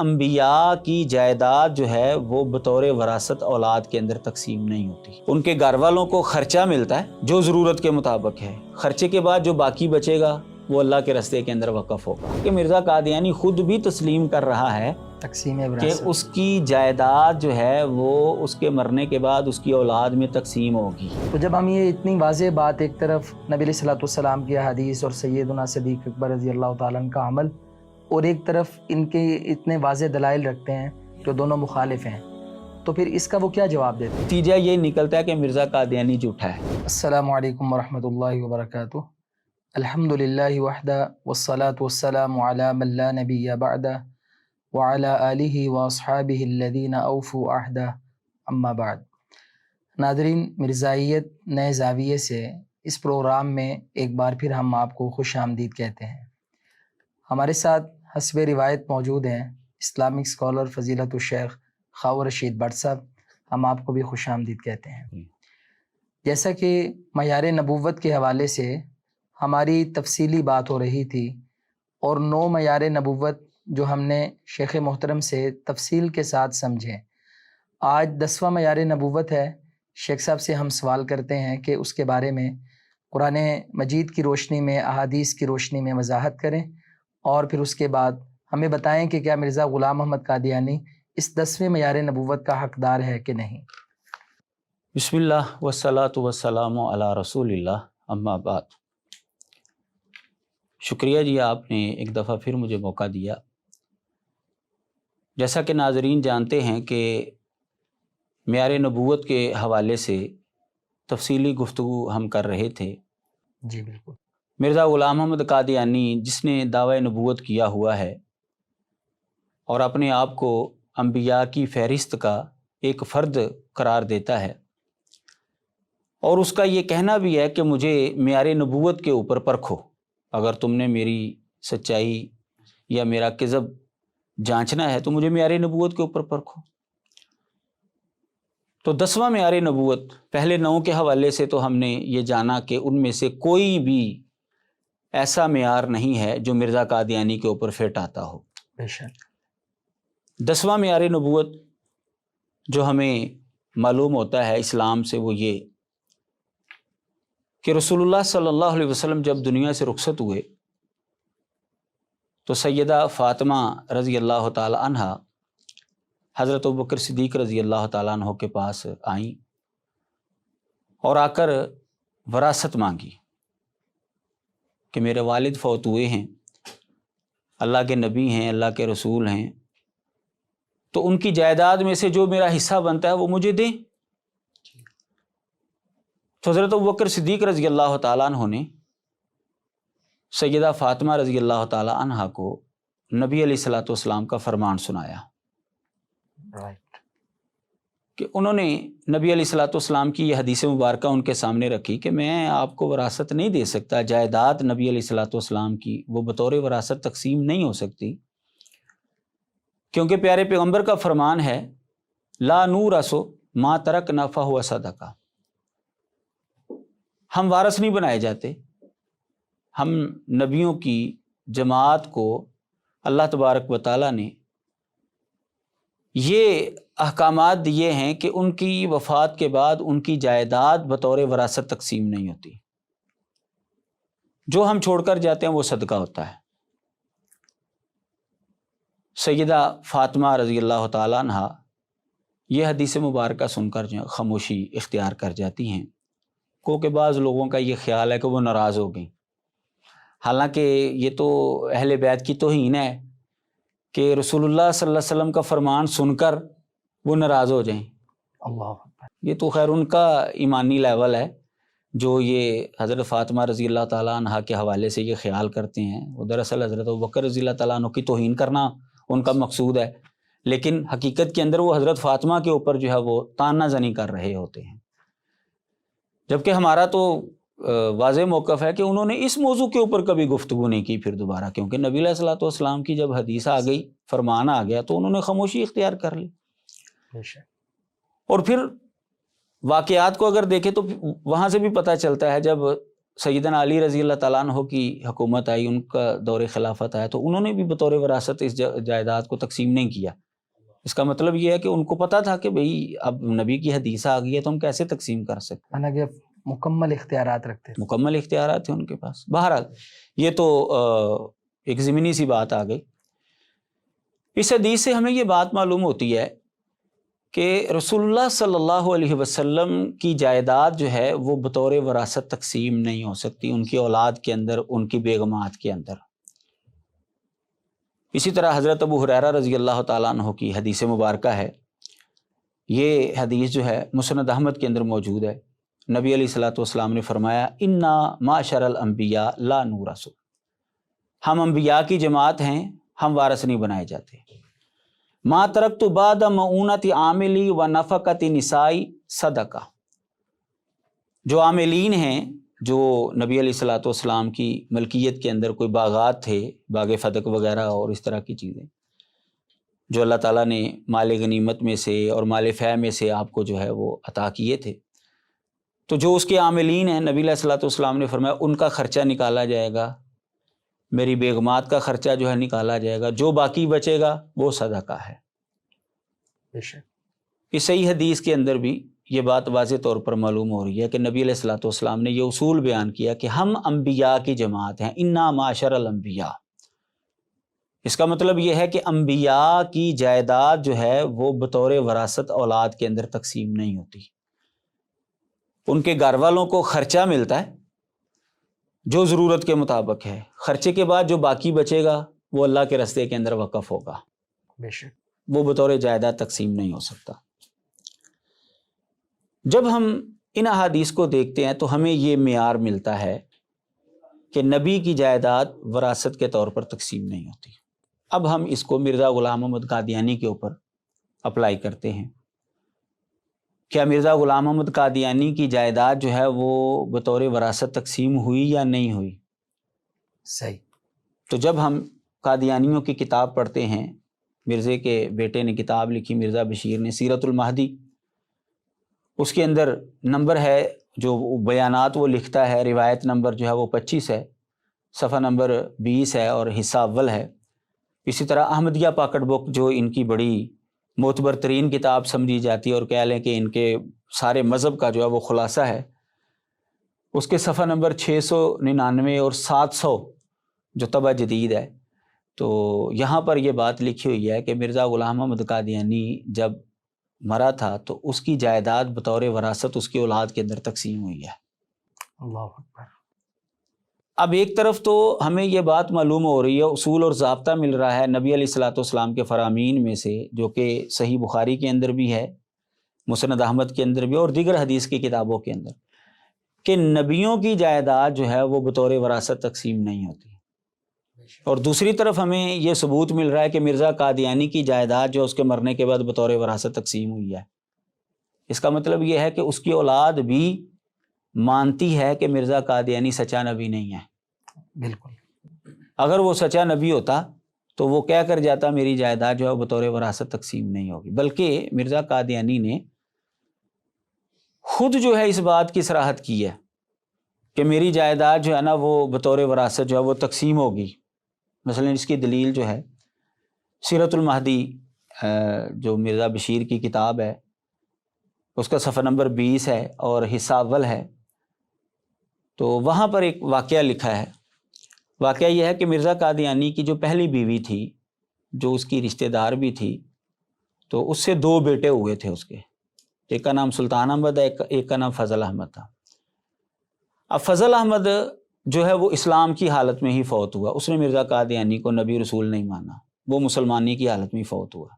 انبیاء کی جائیداد جو ہے وہ بطور وراثت اولاد کے اندر تقسیم نہیں ہوتی. ان کے گھر والوں کو خرچہ ملتا ہے جو ضرورت کے مطابق ہے، خرچے کے بعد جو باقی بچے گا وہ اللہ کے راستے کے اندر وقف ہوگا. کہ مرزا قادیانی خود بھی تسلیم کر رہا ہے تقسیم کہ وراثت، اس کی جائیداد جو ہے وہ اس کے مرنے کے بعد اس کی اولاد میں تقسیم ہوگی. تو جب ہم یہ اتنی واضح بات، ایک طرف نبی علیہ الصلوۃ والسلام کی حدیث اور سیدنا صدیق اکبر رضی اللہ تعالیٰ عنہ کا عمل، اور ایک طرف ان کے اتنے واضح دلائل رکھتے ہیں جو دونوں مخالف ہیں، تو پھر اس کا وہ کیا جواب دیتے ہیں؟ نتیجہ یہ نکلتا ہے کہ مرزا قادیانی جھوٹا ہے. السلام علیکم ورحمۃ اللہ وبرکاتہ. الحمد للہ وحدہ والصلاة والسلام علی من لا نبی بعدہ وعلی آلہ واصحابہ الذین اوفوا عہدہ، اما بعد. ناظرین، مرزائیت نئے زاویے سے اس پروگرام میں ایک بار پھر ہم آپ کو خوش آمدید کہتے ہیں. ہمارے ساتھ حسب روایت موجود ہیں اسلامک اسکالر فضیلت الشیخ خاور رشید بٹ صاحب. ہم آپ کو بھی خوش آمدید کہتے ہیں. جیسا کہ معیار نبوت کے حوالے سے ہماری تفصیلی بات ہو رہی تھی، اور 9 معیار نبوت جو ہم نے شیخ محترم سے تفصیل کے ساتھ سمجھے، آج 10واں معیار نبوت ہے. شیخ صاحب سے ہم سوال کرتے ہیں کہ اس کے بارے میں قرآن مجید کی روشنی میں، احادیث کی روشنی میں وضاحت کریں، اور پھر اس کے بعد ہمیں بتائیں کہ کیا مرزا غلام محمد قادیانی اس 10ویں معیار نبوت کا حقدار ہے کہ نہیں. بسم اللہ والصلاۃ والسلام علی رسول اللہ، اما بعد. شکریہ جی، آپ نے ایک دفعہ پھر مجھے موقع دیا. جیسا کہ ناظرین جانتے ہیں کہ معیار نبوت کے حوالے سے تفصیلی گفتگو ہم کر رہے تھے. جی بالکل. مرزا غلام محمد قادیانی جس نے دعوی نبوت کیا ہوا ہے اور اپنے آپ کو انبیاء کی فہرست کا ایک فرد قرار دیتا ہے، اور اس کا یہ کہنا بھی ہے کہ مجھے معیار نبوت کے اوپر پرکھو، اگر تم نے میری سچائی یا میرا کذب جانچنا ہے تو مجھے معیار نبوت کے اوپر پرکھو. تو 10واں معیار نبوت، پہلے 9 کے حوالے سے تو ہم نے یہ جانا کہ ان میں سے کوئی بھی ایسا معیار نہیں ہے جو مرزا قادیانی کے اوپر فٹ آتا ہو. بے شک. 10واں معیار نبوت جو ہمیں معلوم ہوتا ہے اسلام سے وہ یہ کہ رسول اللہ صلی اللہ علیہ وسلم جب دنیا سے رخصت ہوئے تو سیدہ فاطمہ رضی اللہ تعالی عنہا حضرت ابوبکر صدیق رضی اللہ تعالیٰ عنہ کے پاس آئیں اور آ کر وراثت مانگی کہ میرے والد فوت ہوئے ہیں، اللہ کے نبی ہیں، اللہ کے رسول ہیں، تو ان کی جائیداد میں سے جو میرا حصہ بنتا ہے وہ مجھے دیں. تو حضرت ابوبکر صدیق رضی اللہ تعالیٰ عنہ نے سیدہ فاطمہ رضی اللہ تعالیٰ عنہ کو نبی علیہ الصلوۃ والسلام کا فرمان سنایا کہ انہوں نے نبی علیہ الصلوۃ والسلام کی یہ حدیث مبارکہ ان کے سامنے رکھی کہ میں آپ کو وراثت نہیں دے سکتا، جائیداد نبی علیہ الصلوۃ والسلام کی وہ بطور وراثت تقسیم نہیں ہو سکتی، کیونکہ پیارے پیغمبر کا فرمان ہے لا نورث ما ترکنا فہو صدقہ. ہم وارث نہیں بنائے جاتے. ہم نبیوں کی جماعت کو اللہ تبارک و تعالیٰ نے یہ احکامات دیے ہیں کہ ان کی وفات کے بعد ان کی جائیداد بطور وراثت تقسیم نہیں ہوتی. جو ہم چھوڑ کر جاتے ہیں وہ صدقہ ہوتا ہے. سیدہ فاطمہ رضی اللہ تعالیٰ عنہ یہ حدیث مبارکہ سن کر جو خاموشی اختیار کر جاتی ہیں. کہ بعض لوگوں کا یہ خیال ہے کہ وہ ناراض ہو گئیں، حالانکہ یہ تو اہل بیت کی توہین ہے کہ رسول اللہ صلی اللہ علیہ وسلم کا فرمان سن کر وہ ناراض ہو جائیں. اللہ، یہ تو خیر ان کا ایمانی لیول ہے جو یہ حضرت فاطمہ رضی اللہ تعالیٰ عنہ کے حوالے سے یہ خیال کرتے ہیں. وہ دراصل حضرت ابوبکر رضی اللہ تعالیٰ عنہ کی توہین کرنا ان کا مقصود ہے، لیکن حقیقت کے اندر وہ حضرت فاطمہ کے اوپر جو ہے وہ طعنہ زنی کر رہے ہوتے ہیں. جبکہ ہمارا تو واضح موقف ہے کہ انہوں نے اس موضوع کے اوپر کبھی گفتگو نہیں کی پھر دوبارہ، کیونکہ نبی علیہ الصلوۃ والسلام کی جب حدیث آ گئی، فرمان آ گیا، تو انہوں نے خاموشی اختیار کر لی. اور پھر واقعات کو اگر دیکھیں تو وہاں سے بھی پتہ چلتا ہے، جب سیدنا علی رضی اللہ تعالیٰ عنہ کی حکومت آئی، ان کا دور خلافت آیا، تو انہوں نے بھی بطور وراثت اس جائیداد کو تقسیم نہیں کیا۔ اس کا مطلب یہ ہے کہ ان کو پتہ تھا کہ بھئی اب نبی کی حدیث آ گئی ہے تو ہم کیسے تقسیم کر سکتے، مانا کہ مکمل اختیارات رکھتے تھے۔ مکمل اختیارات تھے ان کے پاس۔ بہرحال یہ تو ایک ضمنی سی بات آ گئی۔ اس حدیث سے ہمیں یہ بات معلوم ہوتی ہے کہ رسول اللہ صلی اللہ علیہ وسلم کی جائیداد جو ہے وہ بطور وراثت تقسیم نہیں ہو سکتی ان کی اولاد کے اندر، ان کی بیگمات کے اندر۔ اسی طرح حضرت ابو ہریرہ رضی اللہ تعالیٰ عنہ کی حدیث مبارکہ ہے، یہ حدیث جو ہے مسند احمد کے اندر موجود ہے۔ نبی علیہ الصلوۃ والسلام نے فرمایا انا معشر الانبیاء لا نورث، ہم انبیاء کی جماعت ہیں، ہم وارث نہیں بنائے جاتے۔ ما ترکت بعد معونت عاملی و نفقت نسائی صدقہ، جو عاملین ہیں، جو نبی علیہ الصلوۃ والسلام کی ملکیت کے اندر کوئی باغات تھے، باغ فدق وغیرہ اور اس طرح کی چیزیں جو اللہ تعالیٰ نے مال غنیمت میں سے اور مال فیہ میں سے آپ کو جو ہے وہ عطا کیے تھے، تو جو اس کے عاملین ہیں نبی علیہ الصلوۃ والسلام نے فرمایا ان کا خرچہ نکالا جائے گا، میری بیگمات کا خرچہ جو ہے نکالا جائے گا، جو باقی بچے گا وہ صدقہ ہے۔ بے شک اس صحیح حدیث کے اندر بھی یہ بات واضح طور پر معلوم ہو رہی ہے کہ نبی علیہ الصلوۃ والسلام نے یہ اصول بیان کیا کہ ہم انبیاء کی جماعت ہیں، انا معاشر الانبیاء۔ اس کا مطلب یہ ہے کہ انبیاء کی جائیداد جو ہے وہ بطور وراثت اولاد کے اندر تقسیم نہیں ہوتی، ان کے گھر والوں کو خرچہ ملتا ہے جو ضرورت کے مطابق ہے، خرچے کے بعد جو باقی بچے گا وہ اللہ کے راستے کے اندر وقف ہوگا، بے شک وہ بطور جائیداد تقسیم نہیں ہو سکتا۔ جب ہم ان احادیث کو دیکھتے ہیں تو ہمیں یہ معیار ملتا ہے کہ نبی کی جائیداد وراثت کے طور پر تقسیم نہیں ہوتی۔ اب ہم اس کو مرزا غلام محمد قادیانی کے اوپر اپلائی کرتے ہیں۔ کیا مرزا غلام محمد قادیانی کی جائیداد جو ہے وہ بطور وراثت تقسیم ہوئی یا نہیں ہوئی؟ صحیح۔ تو جب ہم قادیانیوں کی کتاب پڑھتے ہیں، مرزے کے بیٹے نے کتاب لکھی مرزا بشیر نے سیرت المہدی، اس کے اندر نمبر ہے جو بیانات وہ لکھتا ہے، روایت نمبر جو ہے وہ 25 ہے، صفحہ نمبر 20 ہے اور حصہ اول ہے۔ اسی طرح احمدیہ پاکٹ بک جو ان کی بڑی معتبر ترین کتاب سمجھی جاتی ہے اور کہہ لیں کہ ان کے سارے مذہب کا جو ہے وہ خلاصہ ہے، اس کے صفحہ نمبر 699 اور 700 جو طبع جدید ہے، تو یہاں پر یہ بات لکھی ہوئی ہے کہ مرزا غلام محمد قادیانی جب مرا تھا تو اس کی جائیداد بطور وراثت اس کی اولاد کے اندر تقسیم ہوئی ہے۔ اللہ اکبر۔ اب ایک طرف تو ہمیں یہ بات معلوم ہو رہی ہے، اصول اور ضابطہ مل رہا ہے نبی علیہ الصلوۃ والسلام کے فرامین میں سے، جو کہ صحیح بخاری کے اندر بھی ہے، مسند احمد کے اندر بھی اور دیگر حدیث کی کتابوں کے اندر، کہ نبیوں کی جائیداد جو ہے وہ بطور وراثت تقسیم نہیں ہوتی۔ اور دوسری طرف ہمیں یہ ثبوت مل رہا ہے کہ مرزا قادیانی کی جائیداد جو اس کے مرنے کے بعد بطور وراثت تقسیم ہوئی ہے۔ اس کا مطلب یہ ہے کہ اس کی اولاد بھی مانتی ہے کہ مرزا قادیانی سچا نبی نہیں ہے۔ بالکل۔ اگر وہ سچا نبی ہوتا تو وہ کہہ کر جاتا میری جائیداد جو ہے بطور وراثت تقسیم نہیں ہوگی، بلکہ مرزا قادیانی نے خود جو ہے اس بات کی صراحت کی ہے کہ میری جائیداد جو ہے نا وہ بطور وراثت جو ہے وہ تقسیم ہوگی۔ مثلا اس کی دلیل جو ہے سیرت المہدی جو مرزا بشیر کی کتاب ہے، اس کا صفحہ نمبر 20 ہے اور حصہ اول ہے، تو وہاں پر ایک واقعہ لکھا ہے۔ واقعہ یہ ہے کہ مرزا قادیانی کی جو پہلی بیوی تھی، جو اس کی رشتہ دار بھی تھی، تو اس سے 2 بیٹے ہوئے تھے اس کے، ایک کا نام سلطان احمد ہے، ایک کا نام فضل احمد تھا۔ اب فضل احمد جو ہے وہ اسلام کی حالت میں ہی فوت ہوا، اس نے مرزا قادیانی کو نبی رسول نہیں مانا، وہ مسلمانی کی حالت میں ہی فوت ہوا۔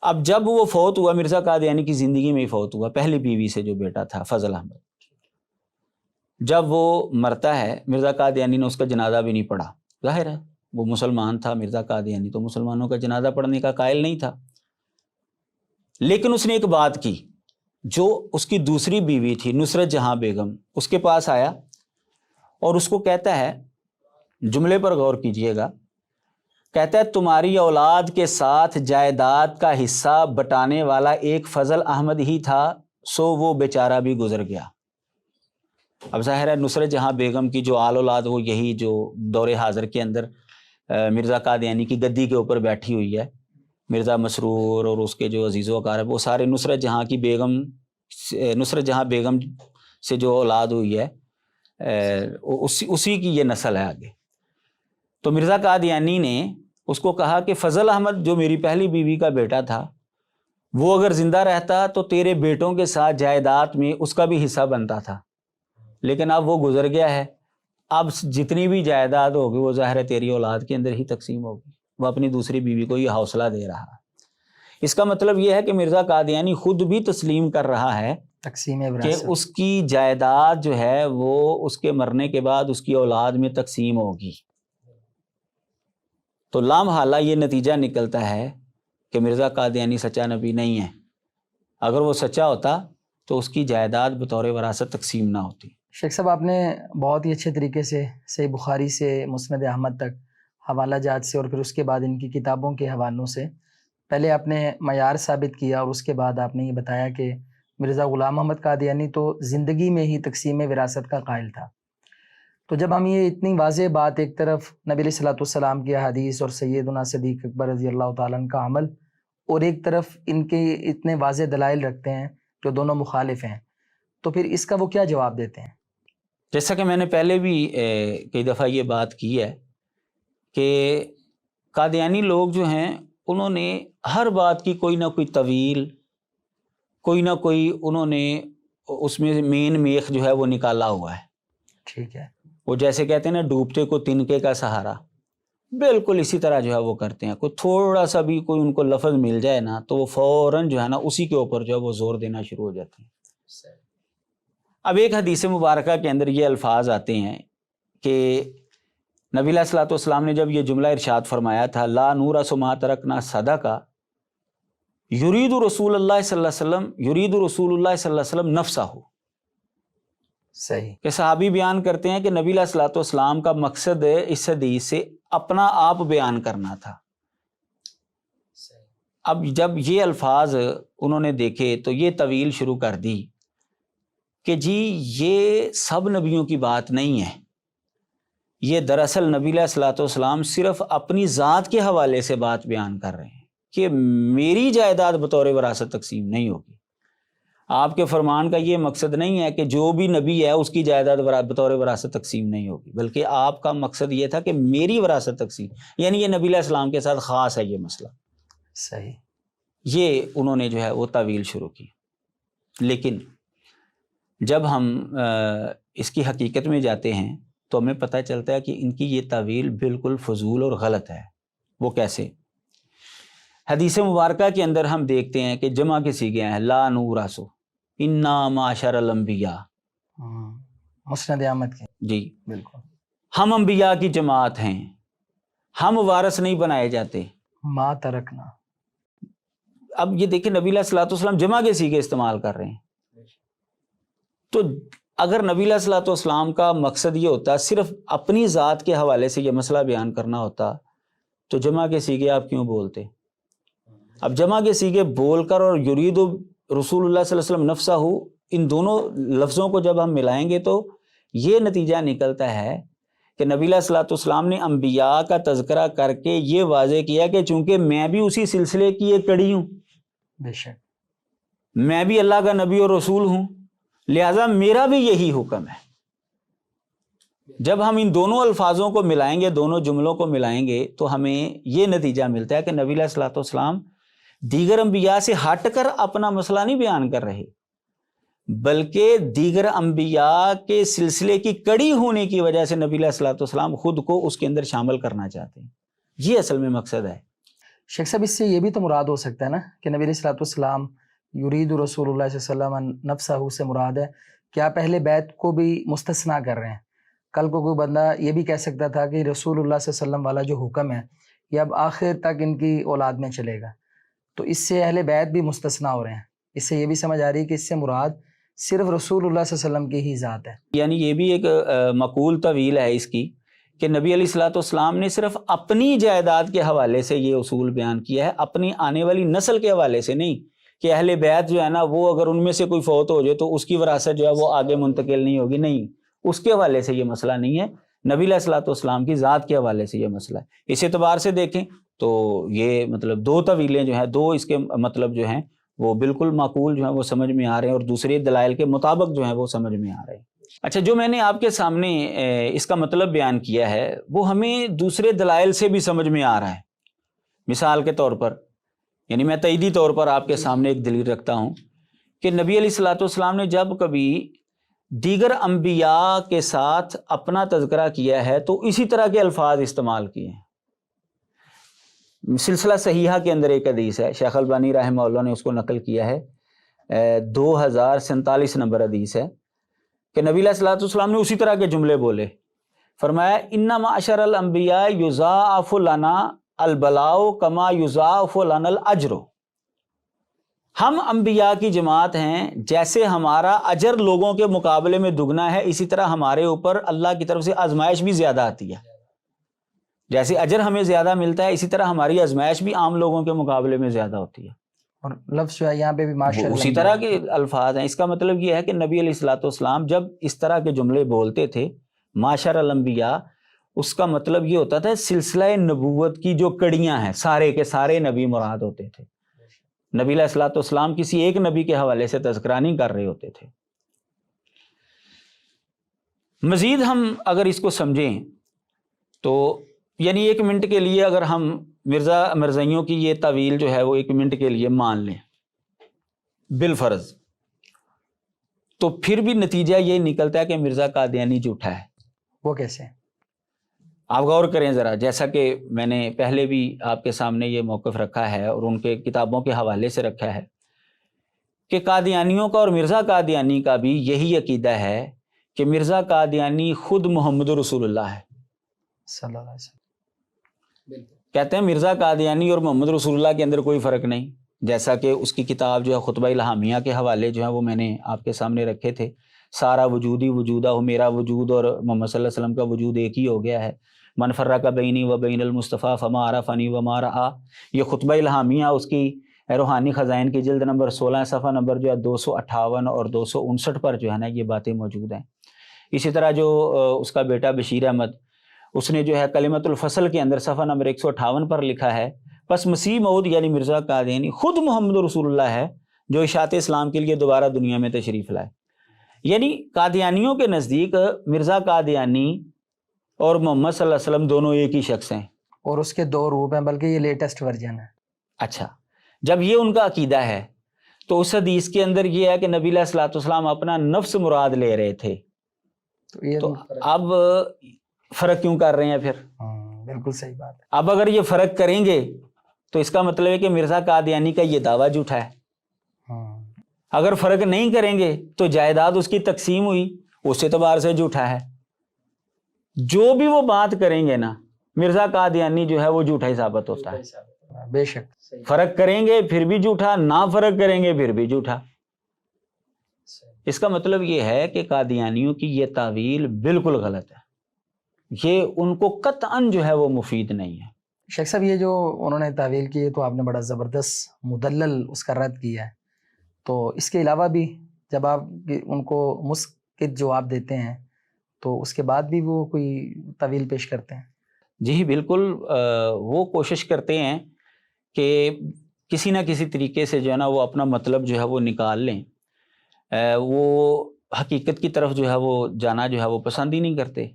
اب جب وہ فوت ہوا، مرزا قادیانی کی زندگی میں ہی فوت ہوا، پہلی بیوی سے جو بیٹا تھا فضل احمد، جب وہ مرتا ہے مرزا قادیانی نے اس کا جنازہ بھی نہیں پڑھا۔ ظاہر ہے وہ مسلمان تھا، مرزا قادیانی تو مسلمانوں کا جنازہ پڑھنے کا قائل نہیں تھا، لیکن اس نے ایک بات کی، جو اس کی دوسری بیوی تھی نصرت جہاں بیگم، اس کے پاس آیا اور اس کو کہتا ہے، جملے پر غور کیجئے گا، کہتا ہے تمہاری اولاد کے ساتھ جائیداد کا حصہ بٹانے والا ایک فضل احمد ہی تھا، سو وہ بیچارہ بھی گزر گیا۔ اب ظاہر ہے نصرت جہاں بیگم کی جو آل اولاد وہ یہی جو دور حاضر کے اندر مرزا قادیانی کی گدی کے اوپر بیٹھی ہوئی ہے، مرزا مسرور اور اس کے جو عزیز و اقارب وہ سارے نصرت جہاں بیگم سے جو اولاد ہوئی ہے اسی کی یہ نسل ہے آگے۔ تو مرزا قادیانی نے اس کو کہا کہ فضل احمد جو میری پہلی بیوی کا بیٹا تھا وہ اگر زندہ رہتا تو تیرے بیٹوں کے ساتھ جائیداد میں اس کا بھی حصہ بنتا تھا، لیکن اب وہ گزر گیا ہے، اب جتنی بھی جائیداد ہوگی وہ ظاہر ہے تیری اولاد کے اندر ہی تقسیم ہوگی۔ وہ اپنی دوسری بیوی کو یہ حوصلہ دے رہا ہے۔ اس کا مطلب یہ ہے کہ مرزا قادیانی خود بھی تسلیم کر رہا ہے تقسیم کہ وراثت، اس کی جائیداد جو ہے وہ اس کے مرنے کے بعد اس کی اولاد میں تقسیم ہوگی۔ تو لامحالہ یہ نتیجہ نکلتا ہے کہ مرزا قادیانی سچا نبی نہیں ہے۔ اگر وہ سچا ہوتا تو اس کی جائیداد بطور وراثت تقسیم نہ ہوتی۔ شیخ صاحب آپ نے بہت ہی اچھے طریقے سے صحیح بخاری سے مسند احمد تک حوالہ جات سے اور پھر اس کے بعد ان کی کتابوں کے حوالوں سے پہلے آپ نے معیار ثابت کیا اور اس کے بعد آپ نے یہ بتایا کہ مرزا غلام محمد قادیانی تو زندگی میں ہی تقسیم وراثت کا قائل تھا۔ تو جب ہم یہ اتنی واضح بات ایک طرف نبی علیہ الصلوۃ والسلام کی حدیث اور سیدنا صدیق اکبر رضی اللہ تعالیٰ عنہ کا عمل اور ایک طرف ان کے اتنے واضح دلائل رکھتے ہیں جو دونوں مخالف ہیں، تو پھر اس کا وہ کیا جواب دیتے ہیں؟ جیسا کہ میں نے پہلے بھی کئی دفعہ یہ بات کی ہے کہ قادیانی لوگ جو ہیں انہوں نے ہر بات کی کوئی نہ کوئی طویل، کوئی نہ کوئی انہوں نے اس میں مین میخ جو ہے وہ نکالا ہوا ہے۔ ٹھیک ہے، وہ جیسے کہتے ہیں نا ڈوبتے کو تنکے کا سہارا، بالکل اسی طرح جو ہے وہ کرتے ہیں۔ کوئی تھوڑا سا بھی کوئی ان کو لفظ مل جائے نا تو وہ فوراً جو ہے نا اسی کے اوپر جو ہے وہ زور دینا شروع ہو جاتے ہیں۔ اب ایک حدیث مبارکہ کے اندر یہ الفاظ آتے ہیں کہ نبی علیہ الصلوۃ والسلام نے جب یہ جملہ ارشاد فرمایا تھا لا نور ما ترکنا صدقہ یرید رسول اللہ صلی اللہ علیہ وسلم یرید رسول اللہ صلی اللہ علیہ وسلم نفسہ، صحیح، کہ صحابی بیان کرتے ہیں کہ نبی علیہ الصلوۃ والسلام کا مقصد اس حدیث سے اپنا آپ بیان کرنا تھا۔ اب جب یہ الفاظ انہوں نے دیکھے تو یہ طویل شروع کر دی کہ جی یہ سب نبیوں کی بات نہیں ہے، یہ دراصل نبی علیہ الصلوۃ والسلام صرف اپنی ذات کے حوالے سے بات بیان کر رہے ہیں کہ میری جائیداد بطور وراثت تقسیم نہیں ہوگی۔ آپ کے فرمان کا یہ مقصد نہیں ہے کہ جو بھی نبی ہے اس کی جائیداد بطور وراثت تقسیم نہیں ہوگی، بلکہ آپ کا مقصد یہ تھا کہ میری وراثت تقسیم، یعنی یہ نبی علیہ السلام کے ساتھ خاص ہے یہ مسئلہ۔ صحیح، یہ انہوں نے جو ہے وہ تعویل شروع کی۔ لیکن جب ہم اس کی حقیقت میں جاتے ہیں تو ہمیں پتہ چلتا ہے کہ ان کی یہ تعویل بالکل فضول اور غلط ہے۔ وہ کیسے؟ حدیث مبارکہ کے اندر ہم دیکھتے ہیں کہ جمع کے سیغے ہیں لا نورثو انا معاشر الانبیاء، مسند احمد کے، جی بالکل، ہم انبیاء کی جماعت ہیں، ہم وارث نہیں بنائے جاتے۔ ما ترکنا، اب یہ دیکھیں نبی علیہ الصلوۃ والسلام جمع کے سیغے استعمال کر رہے ہیں۔ تو اگر نبی علیہ الصلوۃ والسلام کا مقصد یہ ہوتا صرف اپنی ذات کے حوالے سے یہ مسئلہ بیان کرنا ہوتا تو جمع کے سیغے آپ کیوں بولتے؟ اب جمع کے سیغے بول کر اور یرید رسول اللہ صلی اللہ علیہ وسلم نفسہ، ان دونوں لفظوں کو جب ہم ملائیں گے تو یہ نتیجہ نکلتا ہے کہ نبی علیہ الصلوۃ والسلام نے انبیاء کا تذکرہ کر کے یہ واضح کیا کہ چونکہ میں بھی اسی سلسلے کی ایک کڑی ہوں، بے شک، میں بھی اللہ کا نبی اور رسول ہوں، لہٰذا میرا بھی یہی حکم ہے۔ جب ہم ان دونوں الفاظوں کو ملائیں گے، دونوں جملوں کو ملائیں گے تو ہمیں یہ نتیجہ ملتا ہے کہ نبی علیہ الصلوۃ والسلام دیگر انبیاء سے ہٹ کر اپنا مسئلہ نہیں بیان کر رہے، بلکہ دیگر انبیاء کے سلسلے کی کڑی ہونے کی وجہ سے نبی علیہ الصلوۃ والسلام خود کو اس کے اندر شامل کرنا چاہتے ہیں۔ یہ اصل میں مقصد ہے۔ شیخ صاحب اس سے یہ بھی تو مراد ہو سکتا ہے نا کہ نبی علیہ الصلوۃ والسلام یرید رسول اللہ صلی اللہ علیہ وسلم نفسہ سے مراد ہے کہ آپ اہل بیت کو بھی مستثنیٰ کر رہے ہیں۔ کل کو کوئی بندہ یہ بھی کہہ سکتا تھا کہ رسول اللہ صلی اللہ علیہ وسلم والا جو حکم ہے یہ اب آخر تک ان کی اولاد میں چلے گا، تو اس سے اہل بیت بھی مستثنیٰ ہو رہے ہیں۔ اس سے یہ بھی سمجھ آ رہی ہے کہ اس سے مراد صرف رسول اللہ صلی اللہ علیہ وسلم کی ہی ذات ہے۔ یعنی یہ بھی ایک معقول طویل ہے اس کی کہ نبی علیہ الصلوۃ والسلام نے صرف اپنی جائیداد کے حوالے سے یہ اصول بیان کیا ہے، اپنی آنے والی نسل کے حوالے سے نہیں کہ اہل بیت جو ہے نا وہ اگر ان میں سے کوئی فوت ہو جائے تو اس کی وراثت جو ہے وہ آگے منتقل نہیں ہوگی، نہیں، اس کے حوالے سے یہ مسئلہ نہیں ہے، نبی علیہ الصلوۃ والسلام کی ذات کے حوالے سے یہ مسئلہ ہے۔ اس اعتبار سے دیکھیں تو یہ مطلب دو طویلیں جو ہیں، دو اس کے مطلب جو ہیں وہ بالکل معقول جو ہیں وہ سمجھ میں آ رہے ہیں، اور دوسرے دلائل کے مطابق جو ہیں وہ سمجھ میں آ رہے ہیں۔ اچھا، جو میں نے آپ کے سامنے اس کا مطلب بیان کیا ہے وہ ہمیں دوسرے دلائل سے بھی سمجھ میں آ رہا ہے۔ مثال کے طور پر، یعنی میں تائیدی طور پر آپ کے سامنے ایک دلیل رکھتا ہوں کہ نبی علیہ الصلوۃ والسلام نے جب کبھی دیگر انبیاء کے ساتھ اپنا تذکرہ کیا ہے تو اسی طرح کے الفاظ استعمال کیے ہیں۔ سلسلہ صحیحہ کے اندر ایک حدیث ہے، شیخ البانی رحمہ اللہ نے اس کو نقل کیا ہے، 2047 نمبر حدیث ہے کہ نبی علیہ الصلوۃ والسلام نے اسی طرح کے جملے بولے، فرمایا اِنَّ مَعْشَرَ الْأَنْبِيَاءِ يُضَاعَفُ لَنَا الْبَلَاءُ كَمَا يُضَاعَفُ لَنَا الْأَجْرُ، ہم انبیاء کی جماعت ہیں، جیسے ہمارا اجر لوگوں کے مقابلے میں دگنا ہے اسی طرح ہمارے اوپر اللہ کی طرف سے آزمائش بھی زیادہ آتی ہے۔ جیسے اجر ہمیں زیادہ ملتا ہے اسی طرح ہماری آزمائش بھی عام لوگوں کے مقابلے میں زیادہ ہوتی ہے۔ اور لفظ جو ہے یہاں پہ بھی معاشر اسی طرح کے الفاظ ہیں۔ اس کا مطلب یہ ہے کہ نبی علیہ الصلوۃ والسلام جب اس طرح کے جملے بولتے تھے معاشر الانبیاء، اس کا مطلب یہ ہوتا تھا سلسلہ نبوت کی جو کڑیاں ہیں سارے کے سارے نبی مراد ہوتے تھے۔ نبی علیہ الصلوۃ والسلام کسی ایک نبی کے حوالے سے تذکرہ نہیں کر رہے ہوتے تھے۔ مزید ہم اگر اس کو سمجھیں تو یعنی ایک منٹ کے لیے اگر ہم مرزائیوں کی یہ تعویل جو ہے وہ ایک منٹ کے لیے مان لیں بالفرض، تو پھر بھی نتیجہ یہ نکلتا ہے کہ مرزا قادیانی جھوٹا ہے۔ وہ کیسے؟ آپ غور کریں ذرا، جیسا کہ میں نے پہلے بھی آپ کے سامنے یہ موقف رکھا ہے اور ان کے کتابوں کے حوالے سے رکھا ہے کہ قادیانیوں کا اور مرزا قادیانی کا بھی یہی عقیدہ ہے کہ مرزا قادیانی خود محمد رسول اللہ ہے صلی اللہ علیہ وسلم۔ کہتے ہیں مرزا قادیانی اور محمد رسول اللہ کے اندر کوئی فرق نہیں، جیسا کہ اس کی کتاب جو ہے خطبہ الہامیہ کے حوالے جو ہیں وہ میں نے آپ کے سامنے رکھے تھے، سارا وجودی وجودہ ہو، میرا وجود اور محمد صلی اللہ علیہ وسلم کا وجود ایک ہی ہو گیا ہے، من فرق بینی و بین المصطفیٰ فما عرفنی وما رآ، یہ خطبہ الہامیہ اس کی روحانی خزائن کی جلد نمبر 16 صفحہ نمبر جو ہے 258 اور 259 پر جو ہے نا یہ باتیں موجود ہیں۔ اسی طرح جو اس کا بیٹا بشیر احمد، اس نے جو ہے کلمۃ الفصل کے اندر صفحہ نمبر 158 پر لکھا ہے، پس مسیح موعود یعنی مرزا قادیانی خود محمد رسول اللہ ہے جو اشاعت اسلام کے لیے دوبارہ دنیا میں تشریف لائے۔ یعنی قادیانیوں کے نزدیک مرزا قادیانی اور محمد صلی اللہ علیہ وسلم دونوں ایک ہی شخص ہیں، اور اس کے دو روپ ہیں، بلکہ یہ لیٹسٹ ورژن ہے۔ اچھا، جب یہ ان کا عقیدہ ہے تو اس حدیث کے اندر یہ ہے کہ نبی علیہ الصلوۃ والسلام اپنا نفس مراد لے رہے تھے، تو اب فرق کیوں کر رہے ہیں پھر؟ بالکل صحیح بات ہے۔ اب اگر یہ فرق کریں گے تو اس کا مطلب ہے کہ مرزا قادیانی کا یہ دعویٰ جھوٹا ہے۔ اگر فرق نہیں کریں گے تو جائیداد اس کی تقسیم ہوئی، اس اعتبار سے جھوٹا ہے۔ جو بھی وہ بات کریں گے نا مرزا قادیانی جو ہے وہ جھوٹا ہی ثابت ہوتا ہے۔ بے شک، فرق کریں گے پھر بھی جھوٹا، نہ فرق کریں گے پھر بھی جھوٹا۔ اس کا مطلب یہ ہے کہ قادیانیوں کی یہ تعویل بالکل غلط ہے، یہ ان کو قطعاً جو ہے وہ مفید نہیں ہے۔ شیخ صاحب یہ جو انہوں نے تعویل کی ہے تو آپ نے بڑا زبردست مدلل اس کا رد کیا ہے، تو اس کے علاوہ بھی جب آپ ان کو مسکت جواب دیتے ہیں تو اس کے بعد بھی وہ کوئی تعویل پیش کرتے ہیں؟ جی بالکل، وہ کوشش کرتے ہیں کہ کسی نہ کسی طریقے سے جو ہے نا وہ اپنا مطلب جو ہے وہ نکال لیں، وہ حقیقت کی طرف جو ہے وہ جانا جو ہے وہ پسند ہی نہیں کرتے۔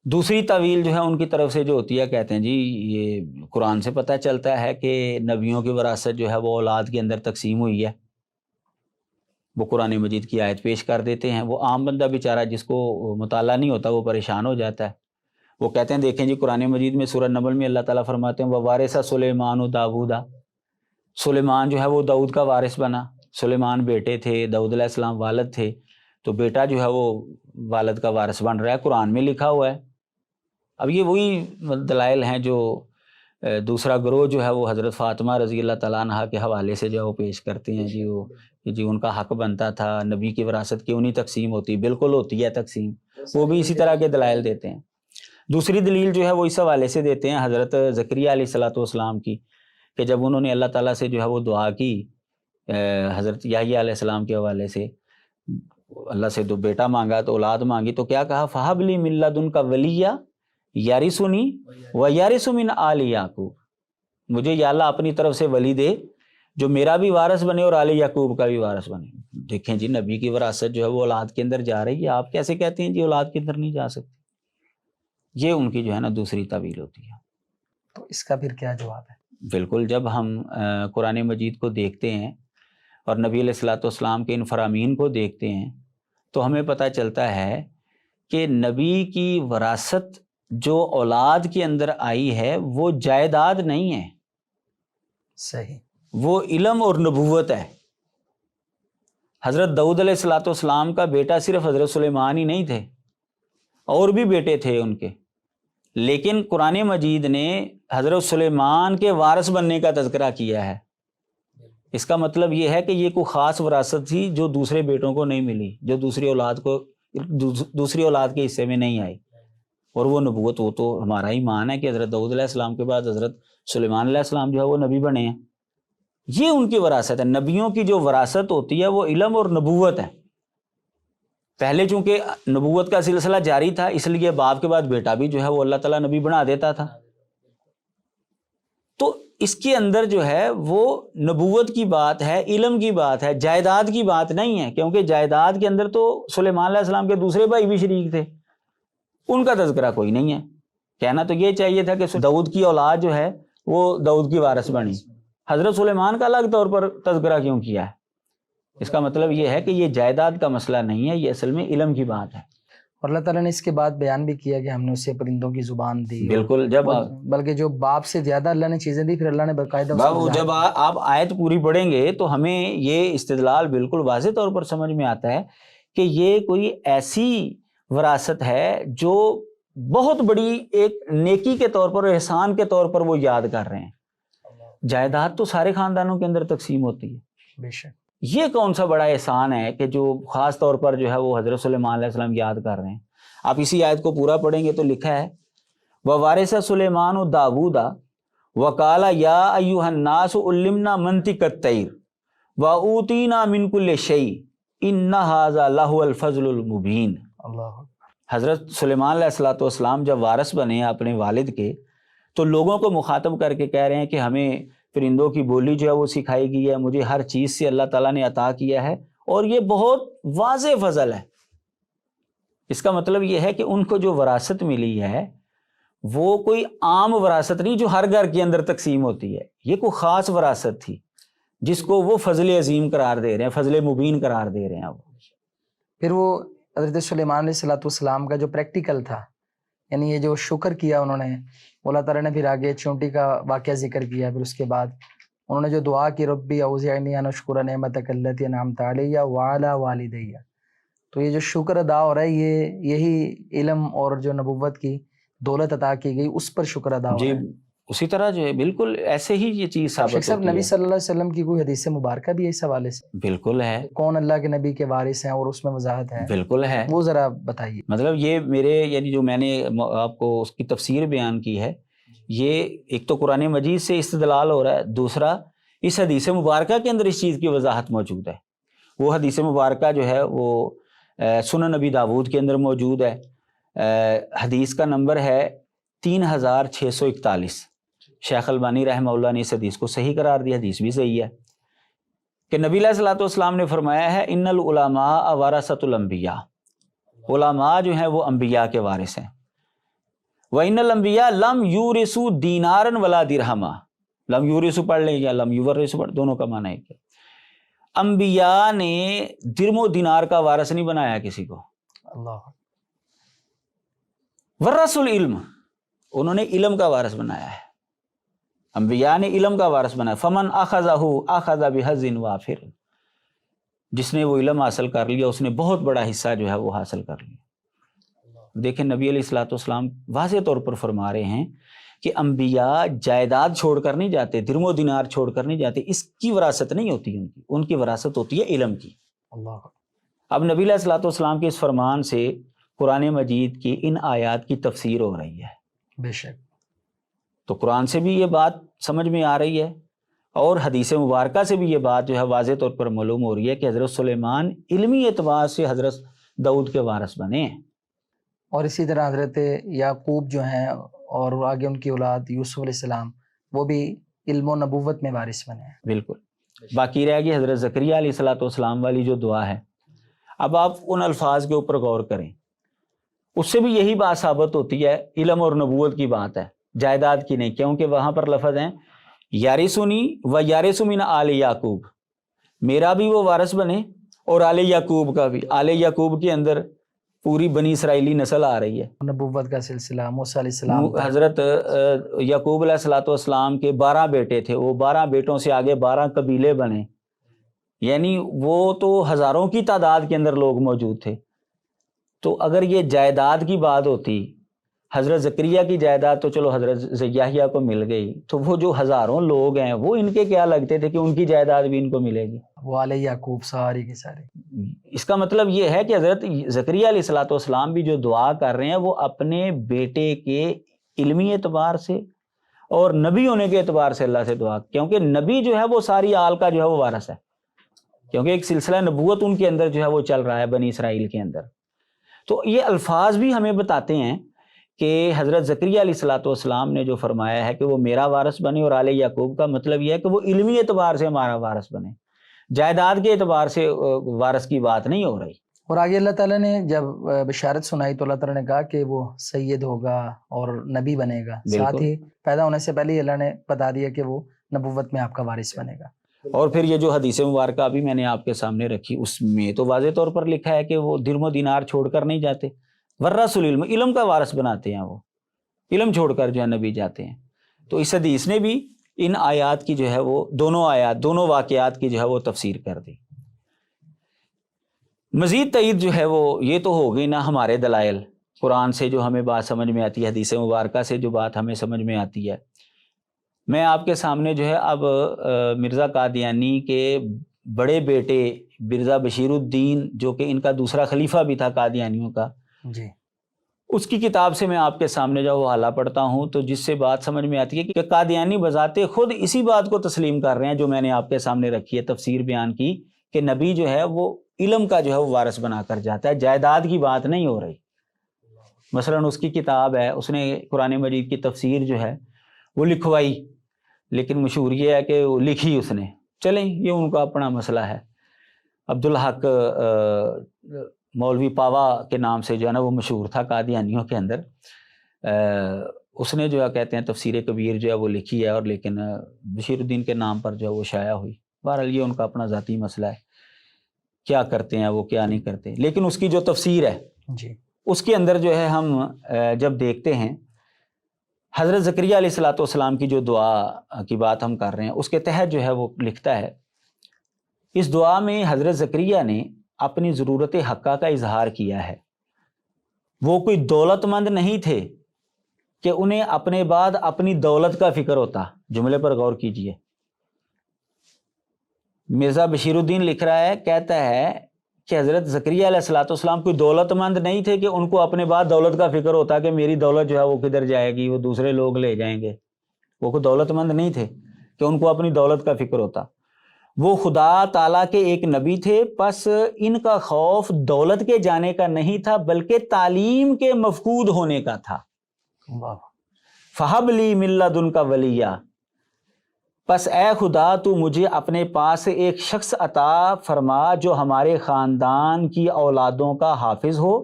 دوسری تعویل جو ہے ان کی طرف سے جو ہوتی ہے، کہتے ہیں جی یہ قرآن سے پتہ چلتا ہے کہ نبیوں کی وراثت جو ہے وہ اولاد کے اندر تقسیم ہوئی ہے، وہ قرآن مجید کی آیت پیش کر دیتے ہیں۔ وہ عام بندہ بیچارہ جس کو مطالعہ نہیں ہوتا وہ پریشان ہو جاتا ہے، وہ کہتے ہیں دیکھیں جی قرآن مجید میں سورہ نمل میں اللہ تعالیٰ فرماتے ہیں وَوَارِثَ سُلَیمَانُ دَاوُودَ، سلیمان جو ہے وہ داؤد کا وارث بنا، سلیمان بیٹے تھے، داؤد علیہ السلام والد تھے، تو بیٹا جو ہے وہ والد کا وارث بن رہا ہے، قرآن میں لکھا ہوا ہے۔ اب یہ وہی دلائل ہیں جو دوسرا گروہ جو ہے وہ حضرت فاطمہ رضی اللہ تعالیٰ عنہ کے حوالے سے جو ہے وہ پیش کرتے ہیں، جی وہ کہ جی ان کا حق بنتا تھا، نبی کی وراثت کیوں نہیں تقسیم ہوتی؟ بالکل ہوتی ہے تقسیم، وہ بھی اسی طرح کے دلائل دیتے ہیں۔ دوسری دلیل جو ہے وہ اس حوالے سے دیتے ہیں حضرت زکریا علیہ الصلوۃ والسلام کی، کہ جب انہوں نے اللہ تعالیٰ سے جو ہے وہ دعا کی حضرت یحییٰ علیہ السلام کے حوالے سے اللہ سے بیٹا مانگا تو اولاد مانگی تو کیا کہا، فَهَبْ لِي مِن لَّدُنْكَ وَلِيًّا يَرِثُنِي وَيَرِثُ مِنْ آلِ یعقوب، مجھے یا اللہ اپنی طرف سے ولی دے جو میرا بھی وارث بنے اور آل یعقوب کا بھی وارث بنے۔ دیکھیں جی، نبی کی وراثت جو ہے وہ اولاد کے اندر جا رہی ہے، آپ کیسے کہتے ہیں جی اولاد کے اندر نہیں جا سکتی؟ یہ ان کی جو ہے نا دوسری تعویل ہوتی ہے۔ تو اس کا پھر کیا جواب ہے؟ بالکل، جب ہم قرآن مجید کو دیکھتے ہیں اور نبی علیہ الصلوۃ والسلام کے ان فرامین کو دیکھتے ہیں تو ہمیں پتہ چلتا ہے کہ نبی کی وراثت جو اولاد کے اندر آئی ہے وہ جائیداد نہیں ہے، صحیح، وہ علم اور نبوت ہے۔ حضرت داؤد علیہ الصلوۃ والسلام کا بیٹا صرف حضرت سلیمان ہی نہیں تھے، اور بھی بیٹے تھے ان کے، لیکن قرآن مجید نے حضرت سلیمان کے وارث بننے کا تذکرہ کیا ہے۔ اس کا مطلب یہ ہے کہ یہ کوئی خاص وراثت تھی جو دوسرے بیٹوں کو نہیں ملی، جو دوسری اولاد کے حصے میں نہیں آئی، اور وہ نبوت، وہ تو ہمارا ہی مان ہے کہ حضرت داؤد علیہ السلام کے بعد حضرت سلیمان علیہ السلام جو ہے وہ نبی بنے ہیں۔ یہ ان کی وراثت ہے۔ نبیوں کی جو وراثت ہوتی ہے وہ علم اور نبوت ہے۔ پہلے چونکہ نبوت کا سلسلہ جاری تھا، اس لیے باپ کے بعد بیٹا بھی جو ہے وہ اللہ تعالیٰ نبی بنا دیتا تھا۔ تو اس کے اندر جو ہے وہ نبوت کی بات ہے، علم کی بات ہے، جائیداد کی بات نہیں ہے، کیونکہ جائیداد کے اندر تو سلیمان علیہ السلام کے دوسرے بھائی بھی شریک تھے، ان کا تذکرہ کوئی نہیں ہے۔ کہنا تو یہ چاہیے تھا کہ داؤد کی اولاد جو ہے وہ داؤد کی وارث بنی، حضرت سلیمان کا الگ طور پر تذکرہ کیوں کیا ہے؟ اس کا مطلب یہ ہے کہ یہ جائیداد کا مسئلہ نہیں ہے، یہ اصل میں علم کی بات ہے۔ اور اللہ تعالیٰ نے اس کے بعد بیان بھی کیا کہ ہم نے اسے پرندوں کی زبان دی، بالکل، جب بلکہ جو باپ سے زیادہ اللہ نے چیزیں دی، پھر اللہ نے باقاعدہ جب آپ آیت پوری پڑھیں گے تو ہمیں یہ استدلال بالکل واضح طور پر سمجھ میں آتا ہے کہ یہ کوئی ایسی وراثت ہے جو بہت بڑی ایک نیکی کے طور پر، احسان کے طور پر وہ یاد کر رہے ہیں۔ جائیداد تو سارے خاندانوں کے اندر تقسیم ہوتی ہے، بے شک۔ یہ کون سا بڑا احسان ہے کہ جو خاص طور پر جو ہے وہ حضرت سلیمان علیہ السلام یاد کر رہے ہیں؟ آپ اسی آیت کو پورا پڑھیں گے تو لکھا ہے وَوَارِثَ سُلَيْمَانُ دَاوُودَ وَقَالَ يَا أَيُّهَا النَّاسُ عُلِّمْنَا مَنطِقَ الطَّيْرِ وَأُوتِينَا مِن كُلِّ شَيْءٍ إِنَّ هَذَا لَهُوَ الْفَضْلُ الْمُبِينُ۔ اللہ، حضرت سلیمان علیہ الصلوۃ والسلام جب وارث بنے اپنے والد کے تو لوگوں کو مخاطب کر کے کہہ رہے ہیں کہ ہمیں پرندوں کی بولی جو ہے وہ سکھائی گئی ہے، مجھے ہر چیز سے اللہ تعالیٰ نے عطا کیا ہے، اور یہ بہت واضح فضل ہے۔ اس کا مطلب یہ ہے کہ ان کو جو وراثت ملی ہے وہ کوئی عام وراثت نہیں جو ہر گھر کے اندر تقسیم ہوتی ہے، یہ کوئی خاص وراثت تھی جس کو وہ فضل عظیم قرار دے رہے ہیں، فضل مبین قرار دے رہے ہیں۔ پھر وہ حضرت سلیمان علیہ الصلوۃ والسلام کا جو پریکٹیکل تھا، یعنی یہ جو شکر کیا انہوں نے، اللہ تعالیٰ نے پھر آگے چونٹی کا واقعہ ذکر کیا، پھر اس کے بعد انہوں نے جو دعا کی ربی اوزعنی ان اشکر نعمتک التی انعمت علی وعلی والدی، تو یہ جو شکر ادا ہو رہا ہے یہی علم اور جو نبوت کی دولت عطا کی گئی اس پر شکر ادا ہو رہا ہے۔ اسی طرح جو ہے بالکل ایسے ہی یہ چیز ثابت شیخ صاحب، ہوتی نبی ہے۔ صلی اللہ علیہ وسلم کی کوئی حدیث مبارکہ بھی ہے اس حوالے سے؟ بالکل ہے، کون اللہ کے نبی کے وارث ہیں اور اس میں وضاحت ہے؟ بالکل ہے، وہ ذرا بتائیے۔ مطلب یہ میرے یعنی جو میں نے آپ کو اس کی تفسیر بیان کی ہے، یہ ایک تو قرآن مجید سے استدلال ہو رہا ہے، دوسرا اس حدیث مبارکہ کے اندر اس چیز کی وضاحت موجود ہے۔ وہ حدیث مبارکہ جو ہے وہ سنن نبی داود کے اندر موجود ہے، حدیث کا نمبر ہے 3641۔ شیخ البانی رحمہ اللہ نے اس حدیث کو صحیح قرار دیا، حدیث بھی صحیح ہے، کہ نبی علیہ الصلوۃ والسلام نے فرمایا ہے ان العلماء ورثۃ الانبیاء، علماء جو ہیں وہ انبیاء کے وارث ہیں۔ وَإِنَّ الْأَنْبِيَاءَ لَمْ يُورِثُوا دِينَارًا وَلَا دِرْهَمًا، لم یورثوا پڑھ لیں یا لم یورثوا پڑھ، دونوں کا معنی ہے کہ انبیاء نے درم و دینار کا وارث نہیں بنایا کسی کو۔ اللہ، ورثوا العلم، انہوں نے علم کا وارث بنایا ہے، انبیاء نے علم کا وارث بنایا۔ فمن اخذہ اخذ بحظ وافر، جس نے وہ علم حاصل کر لیا اس نے بہت بڑا حصہ جو ہے وہ حاصل کر لیا۔ دیکھیں نبی علیہ الصلوۃ والسلام واضح طور پر فرما رہے ہیں کہ انبیاء جائیداد چھوڑ کر نہیں جاتے، درم و دینار چھوڑ کر نہیں جاتے، اس کی وراثت نہیں ہوتی ان کی وراثت ہوتی ہے علم کی۔ اللہ، اب نبی علیہ الصلوۃ والسلام کے اس فرمان سے قرآن مجید کی ان آیات کی تفسیر ہو رہی ہے۔ بے شک۔ تو قرآن سے بھی یہ بات سمجھ میں آ رہی ہے اور حدیث مبارکہ سے بھی یہ بات جو ہے واضح طور پر معلوم ہو رہی ہے کہ حضرت سلیمان علمی اعتبار سے حضرت داؤد کے وارث بنے ہیں۔ اور اسی طرح حضرت یعقوب جو ہیں اور آگے ان کی اولاد یوسف علیہ السلام وہ بھی علم و نبوت میں وارث بنے ہیں۔ بالکل۔ باقی رہ گئی حضرت زکریہ علیہ السلام والی جو دعا ہے، اب آپ ان الفاظ کے اوپر غور کریں، اس سے بھی یہی بات ثابت ہوتی ہے، علم اور نبوت کی بات ہے، جائیداد کی نہیں، کیونکہ وہاں پر لفظ ہیں یارثنی و یارث من آل یعقوب، میرا بھی وہ وارث بنے اور آل یعقوب کا بھی۔ آل یعقوب کے اندر پوری بنی اسرائیلی نسل آ رہی ہے۔ نبوت کا سلسلہ موسیٰ علیہ السلام تک۔ حضرت یعقوب علیہ السلام کے 12 بیٹے تھے، وہ 12 بیٹوں سے آگے 12 قبیلے بنے، یعنی وہ تو ہزاروں کی تعداد کے اندر لوگ موجود تھے۔ تو اگر یہ جائیداد کی بات ہوتی، حضرت زکریا کی جائیداد تو چلو حضرت یحییٰ کو مل گئی، تو وہ جو ہزاروں لوگ ہیں وہ ان کے کیا لگتے تھے کہ ان کی جائیداد بھی ان کو ملے گی؟ وہ آل یعقوب ساری کے سارے۔ اس کا مطلب یہ ہے کہ حضرت زکریا علیہ السلام بھی جو دعا کر رہے ہیں وہ اپنے بیٹے کے علمی اعتبار سے اور نبی ہونے کے اعتبار سے اللہ سے دعا، کیونکہ نبی جو ہے وہ ساری آل کا جو ہے وہ وارث ہے، کیونکہ ایک سلسلہ نبوت ان کے اندر جو ہے وہ چل رہا ہے بنی اسرائیل کے اندر۔ تو یہ الفاظ بھی ہمیں بتاتے ہیں کہ حضرت زکریا علیہ السلام نے جو فرمایا ہے کہ وہ میرا وارث بنے اور آل یعقوب کا مطلب یہ ہے کہ وہ علمی اعتبار سے ہمارا وارث بنے، جائیداد کے اعتبار سے وارث کی بات نہیں ہو رہی۔ اور آگے اللہ تعالیٰ نے جب بشارت سنائی تو اللہ تعالیٰ نے کہا کہ وہ سید ہوگا اور نبی بنے گا، ساتھ ہی پیدا ہونے سے پہلے ہی اللہ نے بتا دیا کہ وہ نبوت میں آپ کا وارث بنے گا۔ اور پھر یہ جو حدیث مبارکہ ابھی میں نے آپ کے سامنے رکھی، اس میں تو واضح طور پر لکھا ہے کہ وہ درم و دینار چھوڑ کر نہیں جاتے، ورث العلم، علم کا وارث بناتے ہیں، وہ علم چھوڑ کر جو ہے نبی جاتے ہیں۔ تو اس حدیث نے بھی ان آیات کی جو ہے وہ دونوں واقعات کی جو ہے وہ تفسیر کر دی۔ مزید تائید جو ہے وہ یہ تو ہو گئی نا ہمارے دلائل، قرآن سے جو ہمیں بات سمجھ میں آتی ہے، حدیث مبارکہ سے جو بات ہمیں سمجھ میں آتی ہے۔ میں آپ کے سامنے جو ہے اب مرزا قادیانی کے بڑے بیٹے مرزا بشیر الدین، جو کہ ان کا دوسرا خلیفہ بھی تھا قادیانیوں کا، جی، اس کی کتاب سے میں آپ کے سامنے جو حوالہ پڑھتا ہوں، تو جس سے بات سمجھ میں آتی ہے کہ قادیانی بذات خود اسی بات کو تسلیم کر رہے ہیں جو میں نے آپ کے سامنے رکھی ہے، تفسیر بیان کی، کہ نبی جو ہے وہ علم کا جو ہے وہ وارث بنا کر جاتا ہے، جائیداد کی بات نہیں ہو رہی۔ مثلا اس کی کتاب ہے، اس نے قرآن مجید کی تفسیر جو ہے وہ لکھوائی، لیکن مشہور یہ ہے کہ وہ لکھی اس نے، چلیں یہ ان کا اپنا مسئلہ ہے۔ عبدالحق مولوی پاوا کے نام سے جو ہے نا وہ مشہور تھا قادیانیوں کے اندر، اس نے جو ہے کہتے ہیں تفسیر کبیر جو ہے وہ لکھی ہے، اور لیکن بشیر الدین کے نام پر جو ہے وہ شائع ہوئی۔ بہرحال یہ ان کا اپنا ذاتی مسئلہ ہے، کیا کرتے ہیں وہ کیا نہیں کرتے، لیکن اس کی جو تفسیر ہے جی، اس کے اندر جو ہے ہم جب دیکھتے ہیں حضرت زکریہ علیہ السلام کی جو دعا کی بات ہم کر رہے ہیں، اس کے تحت جو ہے وہ لکھتا ہے، اس دعا میں حضرت زکریہ نے اپنی ضرورت حقہ کا اظہار کیا ہے۔ وہ کوئی دولت مند نہیں تھے کہ انہیں اپنے بعد اپنی دولت کا فکر ہوتا۔ جملے پر غور کیجئے، مرزا بشیر الدین لکھ رہا ہے، کہتا ہے کہ حضرت زکریہ علیہ السلام کوئی دولت مند نہیں تھے کہ ان کو اپنے بعد دولت کا فکر ہوتا کہ میری دولت جو ہے وہ کدھر جائے گی، وہ دوسرے لوگ لے جائیں گے۔ وہ کوئی دولت مند نہیں تھے کہ ان کو اپنی دولت کا فکر ہوتا۔ وہ خدا تعالیٰ کے ایک نبی تھے، پس ان کا خوف دولت کے جانے کا نہیں تھا بلکہ تعلیم کے مفقود ہونے کا تھا۔ فَهَبْ لِي مِن لَّدُنْكَ وَلِيًّا، پس اے خدا تو مجھے اپنے پاس سے ایک شخص عطا فرما جو ہمارے خاندان کی اولادوں کا حافظ ہو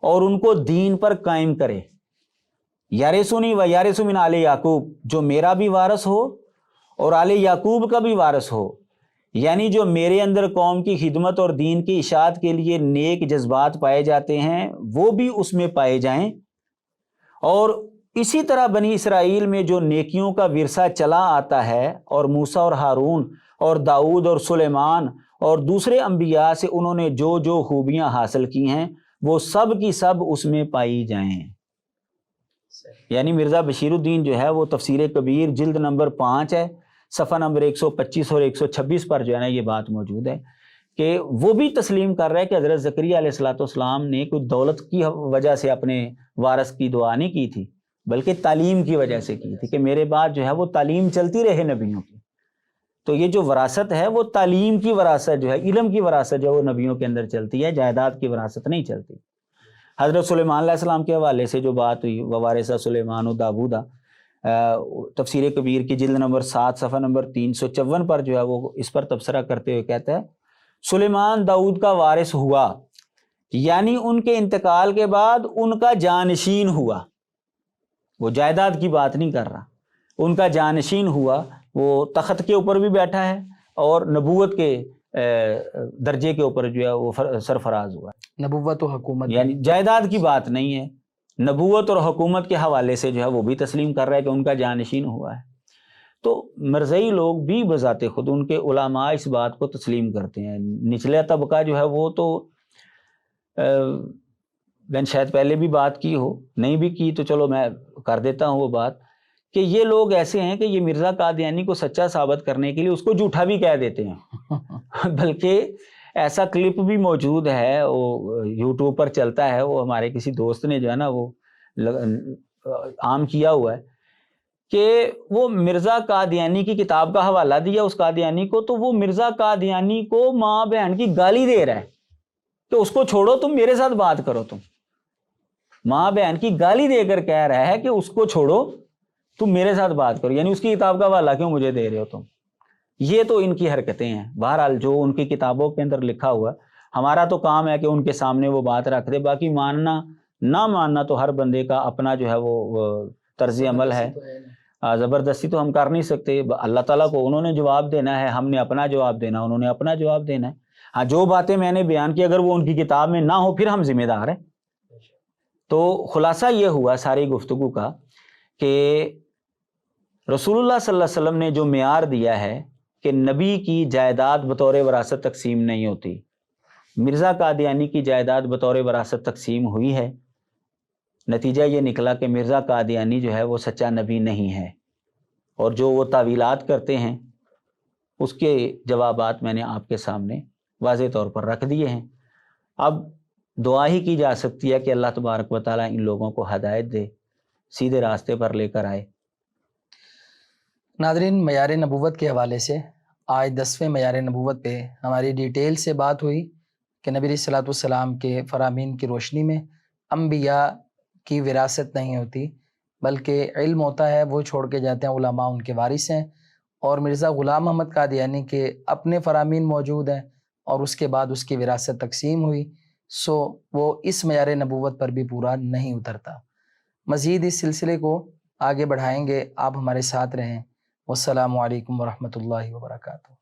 اور ان کو دین پر قائم کرے۔ یارثنی و یارث من آل یعقوب، جو میرا بھی وارث ہو اور آل یعقوب کا بھی وارث ہو، یعنی جو میرے اندر قوم کی خدمت اور دین کی اشاعت کے لیے نیک جذبات پائے جاتے ہیں وہ بھی اس میں پائے جائیں، اور اسی طرح بنی اسرائیل میں جو نیکیوں کا ورثہ چلا آتا ہے، اور موسیٰ اور ہارون اور داؤد اور سلیمان اور دوسرے انبیاء سے انہوں نے جو جو خوبیاں حاصل کی ہیں وہ سب کی سب اس میں پائی جائیں۔ یعنی مرزا بشیر الدین جو ہے وہ تفسیر کبیر جلد نمبر 5 ہے، صفحہ نمبر 125 اور 126 پر جو ہے نا یہ بات موجود ہے کہ وہ بھی تسلیم کر رہا ہے کہ حضرت زکریا علیہ السلام نے کوئی دولت کی وجہ سے اپنے وارث کی دعا نہیں کی تھی، بلکہ تعلیم کی وجہ سے کی تھی کہ میرے بعد جو ہے وہ تعلیم چلتی رہے نبیوں کی۔ تو یہ جو وراثت ہے وہ تعلیم کی وراثت جو ہے، علم کی وراثت جو ہے وہ نبیوں کے اندر چلتی ہے، جائیداد کی وراثت نہیں چلتی۔ حضرت سلیمان علیہ السلام کے حوالے سے جو بات ہوئی، ووارث سلیمان و داوودہ، تفسیر کبیر کی جلد نمبر 7 صفحہ نمبر 354 پر جو ہے وہ اس پر تبصرہ کرتے ہوئے کہتا ہے سلیمان داؤد کا وارث ہوا، یعنی ان کے انتقال کے بعد ان کا جانشین ہوا، وہ جائیداد کی بات نہیں کر رہا، ان کا جانشین ہوا، وہ تخت کے اوپر بھی بیٹھا ہے اور نبوت کے درجے کے اوپر جو ہے وہ سرفراز ہوا، نبوت و حکومت، یعنی جائیداد کی بات نہیں ہے، نبوت اور حکومت کے حوالے سے جو ہے وہ بھی تسلیم کر رہا ہے کہ ان کا جانشین ہوا ہے۔ تو مرزئی لوگ بھی بذات خود، ان کے علماء اس بات کو تسلیم کرتے ہیں۔ نچلے طبقہ جو ہے وہ تو میں نے شاید پہلے بھی بات کی ہو، نہیں بھی کی تو چلو میں کر دیتا ہوں وہ بات، کہ یہ لوگ ایسے ہیں کہ یہ مرزا قادیانی کو سچا ثابت کرنے کے لیے اس کو جھوٹا بھی کہہ دیتے ہیں، بلکہ ایسا کلپ بھی موجود ہے، وہ یوٹیوب پر چلتا ہے، وہ ہمارے کسی دوست نے جو ہے نا وہ عام کیا ہوا ہے کہ وہ مرزا قادیانی کی کتاب کا حوالہ دیا اس قادیانی کو، تو وہ مرزا قادیانی کو ماں بہن کی گالی دے رہا ہے کہ اس کو چھوڑو، تم میرے ساتھ بات کرو، تم ماں بہن کی گالی دے کر کہہ رہا ہے کہ اس کو چھوڑو، تم میرے ساتھ بات کرو، یعنی اس کی کتاب کا حوالہ کیوں مجھے دے رہے ہو تم؟ یہ تو ان کی حرکتیں ہیں۔ بہرحال جو ان کی کتابوں کے اندر لکھا ہوا، ہمارا تو کام ہے کہ ان کے سامنے وہ بات رکھ دے، باقی ماننا نہ ماننا تو ہر بندے کا اپنا جو ہے وہ طرز عمل ہے، زبردستی تو ہم کر نہیں سکتے۔ اللہ تعالیٰ کو انہوں نے جواب دینا ہے، ہم نے اپنا جواب دینا، انہوں نے اپنا جواب دینا ہے۔ ہاں جو باتیں میں نے بیان کی اگر وہ ان کی کتاب میں نہ ہو پھر ہم ذمہ دار ہیں۔ تو خلاصہ یہ ہوا ساری گفتگو کا کہ رسول اللہ صلی اللہ علیہ وسلم نے جو معیار دیا ہے کہ نبی کی جائیداد بطور وراثت تقسیم نہیں ہوتی، مرزا قادیانی کی جائیداد بطور وراثت تقسیم ہوئی ہے، نتیجہ یہ نکلا کہ مرزا قادیانی جو ہے وہ سچا نبی نہیں ہے، اور جو وہ تعویلات کرتے ہیں اس کے جوابات میں نے آپ کے سامنے واضح طور پر رکھ دیے ہیں۔ اب دعا ہی کی جا سکتی ہے کہ اللہ تبارک و تعالیٰ ان لوگوں کو ہدایت دے، سیدھے راستے پر لے کر آئے۔ ناظرین، معیار نبوت کے حوالے سے آج 10ویں معیار نبوت پہ ہماری ڈیٹیل سے بات ہوئی کہ نبی علیہ الصلوۃ والسلام کے فرامین کی روشنی میں انبیاء کی وراثت نہیں ہوتی، بلکہ علم ہوتا ہے، وہ چھوڑ کے جاتے ہیں، علماء ان کے وارث ہیں، اور مرزا غلام محمد قادیانی کے اپنے فرامین موجود ہیں اور اس کے بعد اس کی وراثت تقسیم ہوئی، سو وہ اس معیار نبوت پر بھی پورا نہیں اترتا۔ مزید اس سلسلے کو آگے بڑھائیں گے، آپ ہمارے ساتھ رہیں۔ والسلام علیکم ورحمۃ اللہ وبرکاتہ۔